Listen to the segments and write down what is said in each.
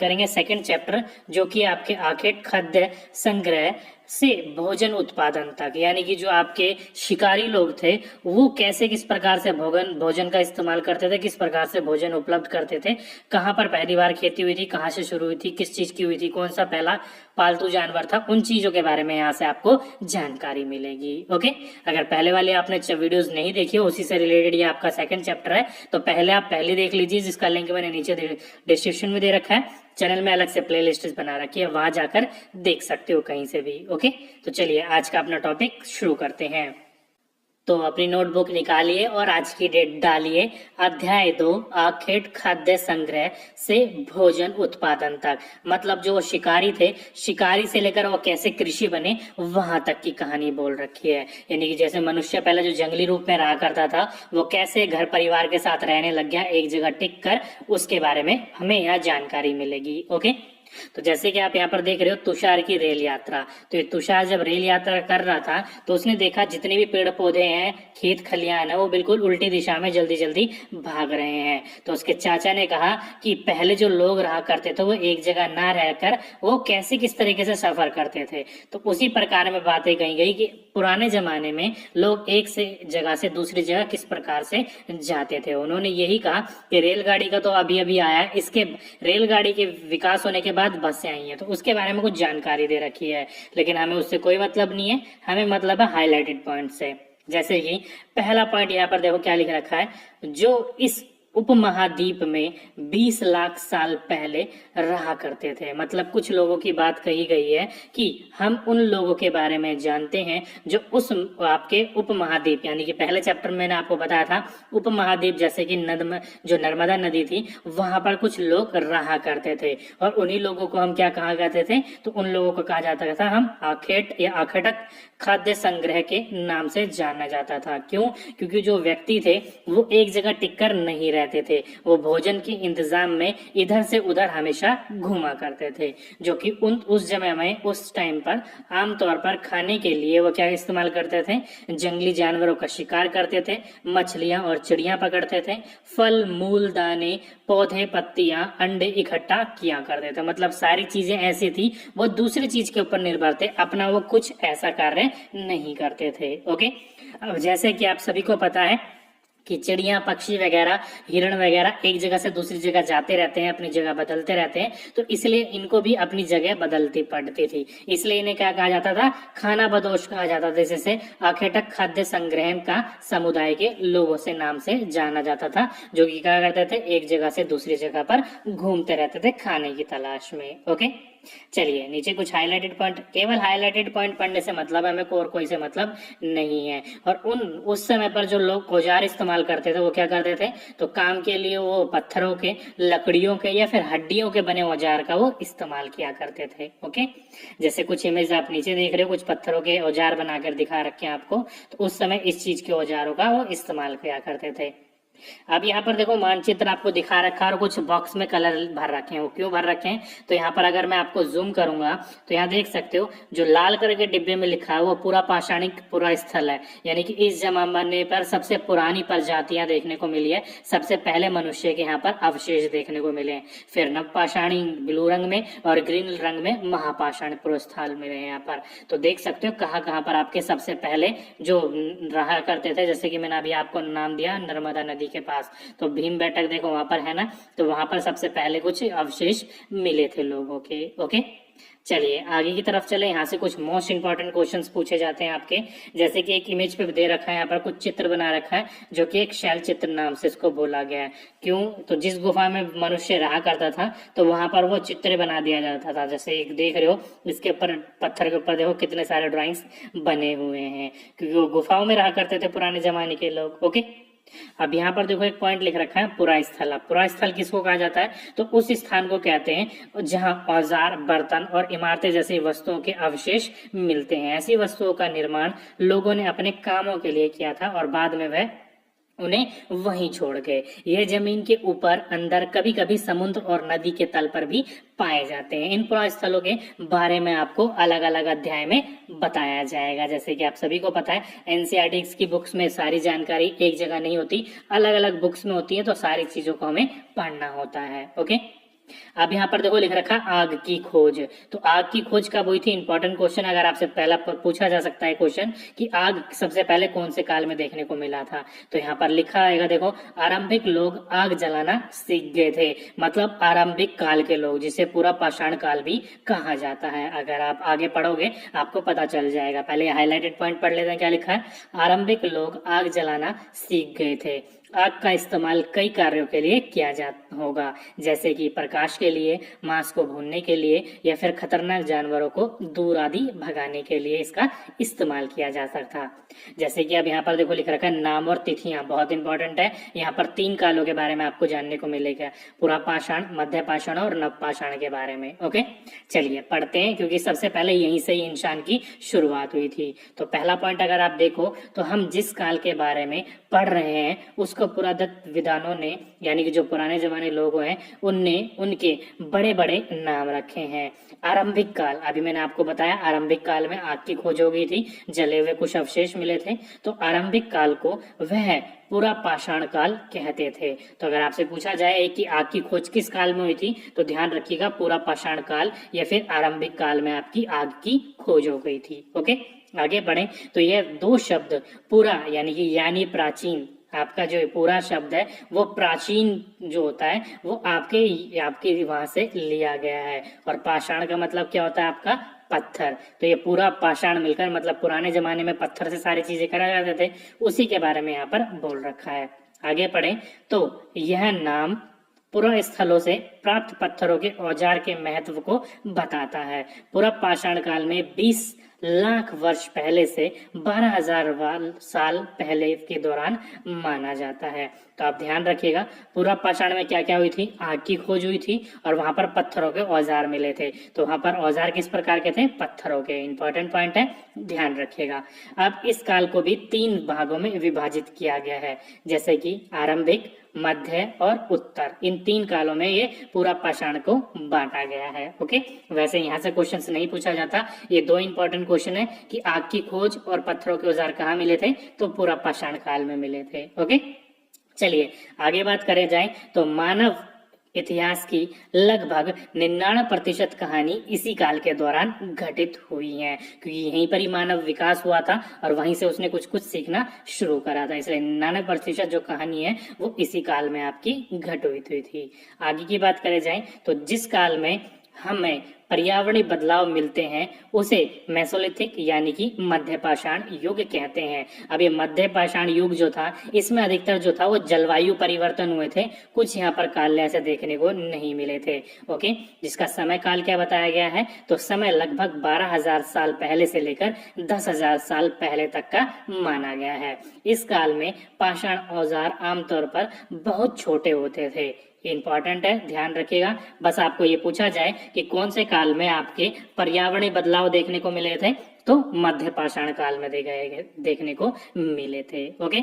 करेंगे second chapter, जो कि आपके आखेट खाद्य संग्रह से भोजन उत्पादन तक, यानी कि जो आपके शिकारी लोग थे वो कैसे किस प्रकार से भोजन का इस्तेमाल करते थे, किस प्रकार से भोजन उपलब्ध करते थे, कहाँ पर पहली बार खेती हुई थी, कहाँ से शुरू हुई थी, किस चीज की हुई थी, कौन सा पहला पालतू जानवर था, उन चीजों के बारे में यहाँ से आपको जानकारी मिलेगी। ओके, अगर पहले वाले आपने वीडियोस नहीं देखी हो, उसी से रिलेटेड ये आपका सेकंड चैप्टर है, तो पहले आप पहले देख लीजिए, जिसका लिंक मैंने नीचे डिस्क्रिप्शन में दे रखा है। चैनल में अलग से प्लेलिस्ट बना रखी है, वहां जाकर देख सकते हो कहीं से भी। ओके, तो चलिए आज का अपना टॉपिक शुरू करते हैं। तो अपनी नोटबुक निकालिए और आज की डेट डालिए, अध्याय 2 आखेट खाद्य संग्रह से भोजन उत्पादन तक। मतलब जो वो शिकारी थे, शिकारी से लेकर वो कैसे कृषि बने, वहां तक की कहानी बोल रखी है। यानी कि जैसे मनुष्य पहले जो जंगली रूप में रहा करता था, वो कैसे घर परिवार के साथ रहने लग गया एक जगह टिक कर, उसके बारे में हमें यहाँ जानकारी मिलेगी। ओके, तो जैसे कि आप यहाँ पर देख रहे हो तुषार की रेल यात्रा। तो ये तुषार जब रेल यात्रा कर रहा था तो उसने देखा जितने भी पेड़ पौधे हैं, खेत खलियान है, वो बिल्कुल उल्टी दिशा में जल्दी जल्दी भाग रहे हैं। तो उसके चाचा ने कहा कि पहले जो लोग रहा करते थे वो एक जगह ना रहकर वो कैसे किस तरीके से सफर करते थे। तो उसी प्रकार में बातें कही गई कि पुराने जमाने में लोग एक से जगह से दूसरी जगह किस प्रकार से जाते थे। उन्होंने यही कहा कि रेलगाड़ी का तो अभी अभी आया है, इसके रेलगाड़ी के विकास होने के बाद बसें आई हैं, तो उसके बारे में कुछ जानकारी दे रखी है, लेकिन हमें उससे कोई मतलब नहीं है, हमें मतलब है हाईलाइटेड पॉइंट से। जैसे कि पहला पॉइंट यहाँ पर देखो क्या लिख रखा है, जो इस उपमहाद्वीप में 20 लाख साल पहले रहा करते थे। मतलब कुछ लोगों की बात कही गई है कि हम उन लोगों के बारे में जानते हैं जो उस आपके उपमहाद्वीप, यानी कि पहले चैप्टर में मैंने आपको बताया था उपमहाद्वीप, जैसे कि जो नर्मदा नदी थी वहां पर कुछ लोग रहा करते थे, और उन्हीं लोगों को हम क्या कहा करते थे, तो उन लोगों को कहा जाता था हम आखेट या आखेटक खाद्य संग्रह के नाम से जाना जाता था। क्यों? क्योंकि जो व्यक्ति थे वो एक जगह टिककर नहीं रहते थे, वो भोजन के इंतजाम में इधर से उधर हमेशा घूमा करते थे, जो कि उस समय में उस टाइम पर आमतौर पर खाने के लिए वो क्या इस्तेमाल करते थे, जंगली जानवरों का शिकार करते थे, मछलियां और चिड़िया पकड़ते थे, फल मूल दाने पौधे पत्तियां अंडे इकट्ठा किया करते थे। मतलब सारी चीजें ऐसी थी, वो दूसरी चीज के ऊपर निर्भर थे, अपना वो कुछ ऐसा कार्य नहीं करते थे। ओके, अब जैसे कि आप सभी को पता है कि चिड़िया पक्षी वगैरह हिरण वगैरह एक जगह से दूसरी जगह जाते रहते हैं, अपनी जगह बदलते रहते हैं, तो इसलिए इनको भी अपनी जगह बदलती पड़ती थी, इसलिए इन्हें क्या कहा जाता था, खाना बदोश कहा जाता था। जैसे आखेटक खाद्य संग्रह का समुदाय के लोगों से नाम से जाना जाता था, जो कि क्या करते थे, एक जगह से दूसरी जगह पर घूमते रहते थे खाने की तलाश में। ओके, चलिए नीचे कुछ हाईलाइटेड पॉइंट, केवल हाईलाइटेड पॉइंट पढ़ने से मतलब हमें और कोई से मतलब नहीं है। और उस समय पर जो लोग औजार इस्तेमाल करते थे वो क्या करते थे, तो काम के लिए वो पत्थरों के, लकड़ियों के या फिर हड्डियों के बने औजार का वो इस्तेमाल किया करते थे। ओके, जैसे कुछ इमेज आप नीचे देख रहे हो, कुछ पत्थरों के औजार बनाकर दिखा रखे हैं आपको, तो उस समय इस चीज के औजारों का वो इस्तेमाल किया करते थे। अब यहाँ पर देखो मानचित्र आपको दिखा रखा है और कुछ बॉक्स में कलर भर रखे हैं। वो क्यों भर रखे हैं, तो यहाँ पर अगर मैं आपको जूम करूंगा तो यहाँ देख सकते हो जो लाल कलर के डिब्बे में लिखा है वो पूरा पाषाणिक पूरा स्थल है, यानी कि इस जमाने पर सबसे पुरानी प्रजातियां देखने को मिली है, सबसे पहले मनुष्य के यहाँ पर अवशेष देखने को मिले हैं। फिर नवपाषाणी ब्लू रंग में और ग्रीन रंग में महापाषाण पुरस्थल मिले हैं यहाँ पर। तो देख सकते हो कहाँ कहाँ पर आपके सबसे पहले जो रहा करते थे, जैसे कि मैंने अभी आपको नाम दिया नर्मदा नदी के पास, तो भीम बेटक देखो वहां पर है ना, तो वहां पर सबसे पहले कुछ अवशेष मिले थे लोगों के। ओके, चलिए आगे की तरफ चले, यहाँ से कुछ मोस्ट इंपॉर्टेंट क्वेश्चंस पूछे जाते हैं आपके। जैसे कि एक इमेज पे दे रखा है, यहाँ पर कुछ चित्र बना रखा है जो कि एक शैल चित्र नाम से इसको बोला गया है। क्यों, तो जिस गुफा में मनुष्य रहा करता था तो वहां पर वो चित्र बना दिया जाता था। जैसे एक देख रहे हो इसके ऊपर पत्थर के ऊपर देखो कितने सारे ड्राइंग्स बने हुए हैं, क्योंकि वो गुफाओं में रहा करते थे पुराने जमाने के लोग। ओके, अब यहाँ पर देखो एक पॉइंट लिख रखा है पुरा स्थल। अब पुरा स्थल किसको कहा जाता है, तो उस स्थान को कहते हैं जहां औजार बर्तन और इमारतें जैसी वस्तुओं के अवशेष मिलते हैं। ऐसी वस्तुओं का निर्माण लोगों ने अपने कामों के लिए किया था और बाद में वह उन्हें वहीं छोड़ गए। यह जमीन के ऊपर अंदर कभी कभी समुद्र और नदी के तल पर भी पाए जाते हैं। इन पुरा स्थलों के बारे में आपको अलग अलग अध्याय में बताया जाएगा। जैसे कि आप सभी को पता है एनसीईआरटी की बुक्स में सारी जानकारी एक जगह नहीं होती, अलग अलग बुक्स में होती है, तो सारी चीजों को हमें पढ़ना होता है। ओके, अब यहाँ पर देखो लिख रखा आग की खोज। तो आग की खोज कब हुई थी? इंपॉर्टेंट क्वेश्चन, अगर आपसे पहला पूछा जा सकता है क्वेश्चन कि आग सबसे पहले कौन से काल में देखने को मिला था, तो यहाँ पर लिखा आएगा देखो, आरंभिक लोग आग जलाना सीख गए थे। मतलब आरंभिक काल के लोग, जिसे पूरा पाषाण काल भी कहा जाता है। अगर आप आगे पढ़ोगे आपको पता चल जाएगा। पहले हाईलाइटेड पॉइंट पढ़ लेते हैं, क्या लिखा है? आरंभिक लोग आग जलाना सीख गए थे। आग का इस्तेमाल कई कार्यों के लिए किया जा होगा, जैसे कि प्रकाश के लिए, मांस को भूनने के लिए, या फिर खतरनाक जानवरों को दूर आदि भगाने के लिए इसका इस्तेमाल किया जा सकता। जैसे कि अब यहाँ पर देखो लिख रखा है नाम और तिथियां, बहुत इंपॉर्टेंट है। यहाँ पर 3 कालों के बारे में आपको जानने को मिलेगा, पुरा पाषाण, मध्य पाषाण और नव पाषाण के बारे में। ओके, चलिए पढ़ते हैं, क्योंकि सबसे पहले यहीं से ही इंसान की शुरुआत हुई थी। तो पहला पॉइंट अगर आप देखो तो हम जिस काल के बारे में पढ़ रहे हैं उसको पुरातत्व विद्वानों ने, यानी कि जो पुराने जमाने लोग हैं, उनने उनके बड़े बड़े नाम रखे हैं। आरंभिक काल, अभी मैंने आपको बताया आरंभिक काल में आग की खोज हो गई थी, जले हुए कुछ अवशेष मिले थे, तो आरंभिक काल को वह पूरा पाषाण काल कहते थे। तो अगर आपसे पूछा जाए कि आग की खोज किस काल में हुई थी, तो ध्यान रखिएगा पूरा पाषाण काल या फिर आरंभिक काल में आपकी आग की खोज हो गई थी। ओके, आगे बढ़े तो यह 2 शब्द पूरा यानी प्राचीन, आपका जो पूरा शब्द है वो प्राचीन जो होता है वो आपके वहां से लिया गया है। और पाषाण का मतलब क्या होता है? आपका पत्थर। तो ये पूरा पाषाण मिलकर मतलब पुराने जमाने में पत्थर से सारी चीजें करा जाते थे, उसी के बारे में यहाँ पर बोल रखा है। आगे पढ़े तो यह नाम पुरा स्थलों से प्राप्त पत्थरों के औजार के महत्व को बताता है। पूरा पाषाण काल में 20 लाख वर्ष पहले से 12,000 साल पहले के दौरान माना जाता है। तो आप ध्यान रखिएगा पूरा पाषाण में क्या क्या हुई थी? आग की खोज हुई थी और वहां पर पत्थरों के औजार मिले थे। तो वहां पर औजार किस प्रकार के थे? पत्थरों के। इंपॉर्टेंट पॉइंट है, ध्यान रखिएगा। अब इस काल को भी 3 भागों में विभाजित किया गया है, जैसे कि आरंभिक, मध्य और उत्तर। इन 3 कालों में ये पूरा पाषाण को बांटा गया है। ओके, वैसे यहाँ से क्वेश्चंस नहीं पूछा जाता। ये 2 इंपॉर्टेंट क्वेश्चन है कि आग की खोज और पत्थरों के औजार कहाँ मिले थे, तो पूरा पाषाण काल में मिले थे। ओके, चलिए आगे बात करें जाए तो मानव इतिहास की लगभग 99% कहानी इसी काल के दौरान घटित हुई है, क्योंकि यहीं पर ही मानव विकास हुआ था और वहीं से उसने कुछ कुछ सीखना शुरू करा था। इसलिए 99% जो कहानी है वो इसी काल में आपकी घट हुई थी। आगे की बात करें जाए तो जिस काल में हमें पर्यावरणीय बदलाव मिलते हैं उसे मेसोलिथिक यानी कि मध्य पाषाण युग कहते हैं। अब ये मध्य पाषाण युग जो था इसमें अधिकतर जो था वो जलवायु परिवर्तन हुए थे, कुछ यहाँ पर काल ऐसे देखने को नहीं मिले थे। ओके, जिसका समय काल क्या बताया गया है, तो समय लगभग 12,000 साल पहले से लेकर 10,000 साल पहले तक का माना गया है। इस काल में पाषाण औजार आमतौर पर बहुत छोटे होते थे। इंपॉर्टेंट है, ध्यान रखिएगा। बस आपको ये पूछा जाए कि कौन से काल में आपके पर्यावरणीय बदलाव देखने को मिले थे, तो मध्य पाषाण काल में देखने को मिले थे। ओके,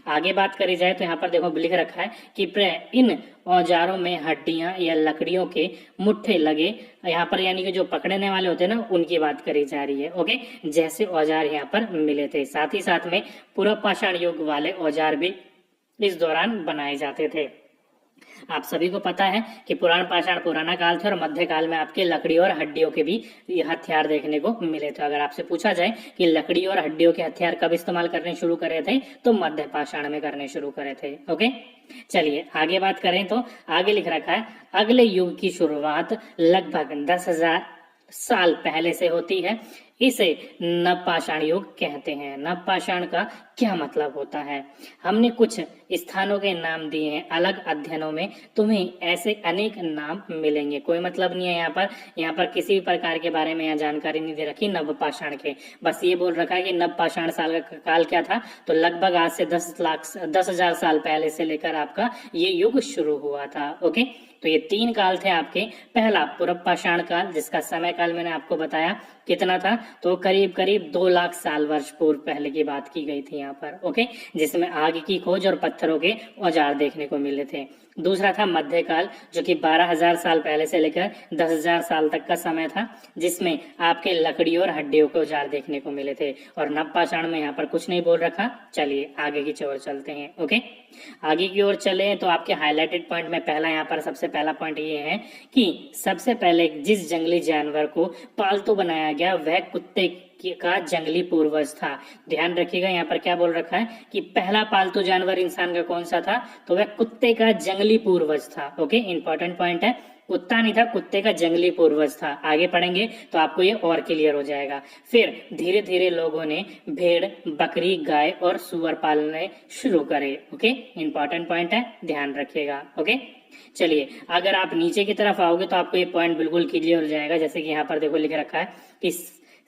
आगे बात करी जाए तो यहाँ पर देखो लिख रखा है कि इन औजारों में हड्डियां या लकड़ियों के मुट्ठे लगे, यहाँ पर यानी कि जो पकड़ने वाले होते हैं ना उनकी बात करी जा रही है। ओके, जैसे औजार यहाँ पर मिले थे। साथ ही साथ में पूर्व पाषाण युग वाले औजार भी इस दौरान बनाए जाते थे। आप सभी को पता है कि पुराण पाषाण पुराना काल थे और मध्य काल में आपके लकड़ी और हड्डियों के भी हथियार देखने को मिले थे। अगर आपसे पूछा जाए कि लकड़ी और हड्डियों के हथियार कब इस्तेमाल करने शुरू करे थे, तो मध्य पाषाण में करने शुरू करे थे। ओके, चलिए आगे बात करें तो आगे लिख रखा है अगले युग की शुरुआत लगभग 10,000 साल पहले से होती है। इसे नवपाषाण युग कहते हैं। नवपाषाण का क्या मतलब होता है? हमने कुछ स्थानों के नाम दिए हैं, अलग अध्ययनों में तुम्हें ऐसे अनेक नाम मिलेंगे। कोई मतलब नहीं है यहाँ पर किसी भी प्रकार के बारे में यहाँ जानकारी नहीं दे रखी नवपाषाण के। बस ये बोल रखा है कि नवपाषाण साल का काल क्या था, तो लगभग आज से 10,000 साल पहले से लेकर आपका ये युग शुरू हुआ था। ओके, तो ये 3 काल थे आपके। पहला पूर्व पाषाण काल, जिसका समय काल मैंने आपको बताया कितना था, तो करीब करीब 2 लाख साल वर्ष पूर्व पहले की बात की गई थी यहाँ पर। ओके, जिसमें आग की खोज और पत्थरों के औजार देखने को मिले थे। दूसरा था मध्यकाल, जो कि 12,000 साल पहले से लेकर 10,000 साल तक का समय था, जिसमें आपके लकड़ियों और हड्डियों के औजार देखने को मिले थे। और नवपाषाण में यहाँ पर कुछ नहीं बोल रखा। चलिए आगे की ओर चलते हैं। ओके, आगे की ओर चले तो आपके हाईलाइटेड पॉइंट में पहला यहाँ पर सबसे पहला पॉइंट ये है कि सबसे पहले जिस जंगली जानवर को पालतू बनाया गया वह कुत्ते का जंगली पूर्वज था। ध्यान रखिएगा, यहाँ पर क्या बोल रखा है कि पहला पालतू जानवर इंसान का कौन सा था, तो वह कुत्ते का जंगली पूर्वज था। ओके, इंपॉर्टेंट पॉइंट है, कुत्ता नहीं था, कुत्ते का जंगली पूर्वज था। आगे पढ़ेंगे तो आपको ये और क्लियर हो जाएगा। फिर धीरे धीरे लोगों ने भेड़, बकरी, गाय और सुअर पालने शुरू करे। ओके, इंपॉर्टेंट पॉइंट है, ध्यान रखिएगा। ओके, चलिए अगर आप नीचे की तरफ आओगे तो आपको ये पॉइंट बिल्कुल क्लियर हो जाएगा। जैसे कि यहाँ पर देखो लिख रखा है कि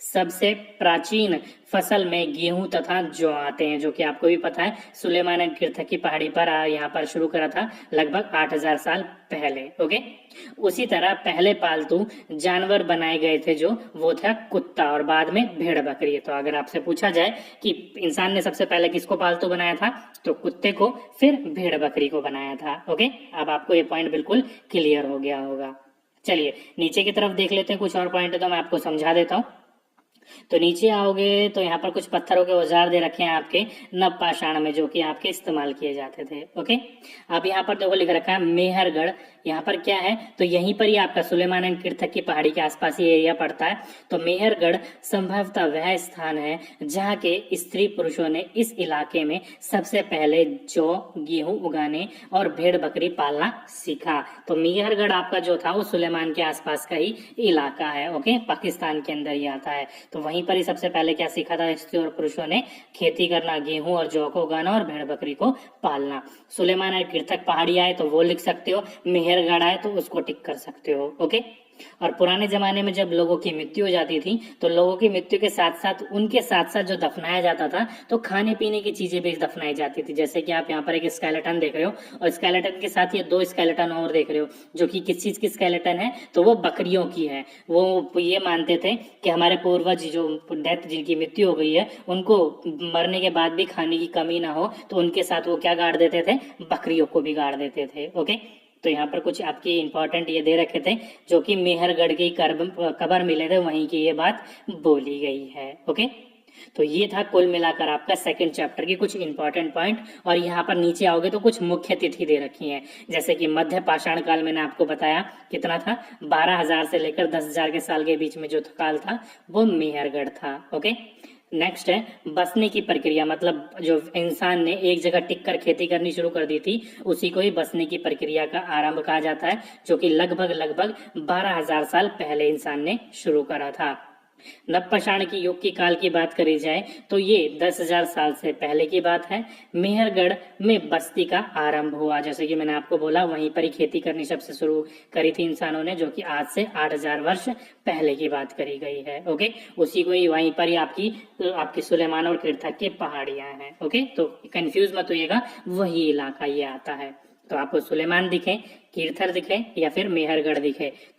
सबसे प्राचीन फसल में गेहूं तथा जौ आते हैं, जो कि आपको भी पता है सुलेमान ने कीर्थक की पहाड़ी पर यहाँ पर शुरू करा था लगभग 8,000 साल पहले। ओके, उसी तरह पहले पालतू जानवर बनाए गए थे जो वो था कुत्ता और बाद में भेड़ बकरी। तो अगर आपसे पूछा जाए कि इंसान ने सबसे पहले किसको पालतू बनाया था, तो कुत्ते को, फिर भेड़ बकरी को बनाया था। ओके, अब आपको ये पॉइंट बिल्कुल क्लियर हो गया होगा। चलिए नीचे की तरफ देख लेते हैं, कुछ और पॉइंट तो मैं आपको समझा देता हूँ। तो नीचे आओगे तो यहाँ पर कुछ पत्थरों के औजार दे रखे हैं आपके नवपाषाण में, जो कि आपके इस्तेमाल किए जाते थे। ओके, अब यहाँ पर देखो लिख रखा है मेहरगढ़। यहाँ पर क्या है, तो यहीं पर ही आपका सुलेमान एंड कीर्थक की पहाड़ी के आसपास ही एरिया पड़ता है। तो मेहरगढ़ संभवतः वह स्थान है जहाँ के स्त्री पुरुषों ने इस इलाके में सबसे पहले जौ, गेहूं उगाने और भेड़ बकरी पालना सीखा। तो मेहरगढ़ आपका जो था वो सुलेमान के आसपास का ही इलाका है। ओके, पाकिस्तान के अंदर ही आता है। तो वहीं पर ही सबसे पहले क्या सीखा था स्त्री और पुरुषों ने, खेती करना, गेहूं और जौ को उगाना और भेड़ बकरी को पालना। सुलेमान एंड कीर्थक पहाड़ी आए तो वो लिख सकते हो, मेहरगढ़ आए तो उसको टिक कर सकते हो। ओके, और पुराने जमाने में जब लोगों की मृत्यु हो जाती थी तो लोगों की मृत्यु के साथ साथ उनके साथ साथ जो दफनाया जाता था तो खाने पीने की चीजें भी दफनाई जाती थी। जैसे कि आप यहाँ पर एक स्केलेटन देख रहे हो और स्केलेटन के साथ ये दो स्केलेटन और देख रहे हो, जो कि किस चीज की स्केलेटन है, तो वो बकरियों की है। वो ये मानते थे कि हमारे पूर्वज जो डेथ जिनकी मृत्यु हो गई है उनको मरने के बाद भी खाने की कमी ना हो, तो उनके साथ वो क्या गाड़ देते थे, बकरियों को भी गाड़ देते थे। ओके, तो यहाँ पर कुछ आपकी इंपॉर्टेंट ये दे रखे थे, जो कि मेहरगढ़ की कबर मिले थे, वहीं की ये बात बोली गई है। ओके, तो ये था कुल मिलाकर आपका सेकंड चैप्टर की कुछ इंपॉर्टेंट पॉइंट। और यहाँ पर नीचे आओगे तो कुछ मुख्य तिथि दे रखी हैं, जैसे कि मध्य पाषाण काल मैंने आपको बताया कितना था, 12,000 से लेकर 10,000 के साल के बीच में जो काल था वो मेहरगढ़ था। ओके, नेक्स्ट है बसने की प्रक्रिया, मतलब जो इंसान ने एक जगह टिक कर खेती करनी शुरू कर दी थी उसी को ही बसने की प्रक्रिया का आरंभ कहा जाता है, जो कि लगभग 12,000 साल पहले इंसान ने शुरू करा था। नवपाषाण की युग की काल की बात करी जाए तो ये 10,000 साल से पहले की बात है। मेहरगढ़ में बस्ती का आरंभ हुआ, जैसे कि मैंने आपको बोला वहीं पर ही खेती करनी सबसे शुरू करी थी इंसानों ने, जो कि आज से 8,000 वर्ष पहले की बात करी गई है। ओके, उसी को ही वहीं पर ही आपकी सुलेमान और कीर्थक की पहाड़ियां हैं। ओके, तो कंफ्यूज मत होइएगा, वही इलाका ये आता है। तो आपको सुलेमान दिखे, कीर्थर दिखे या फिर मेहरगढ़ दिखे तो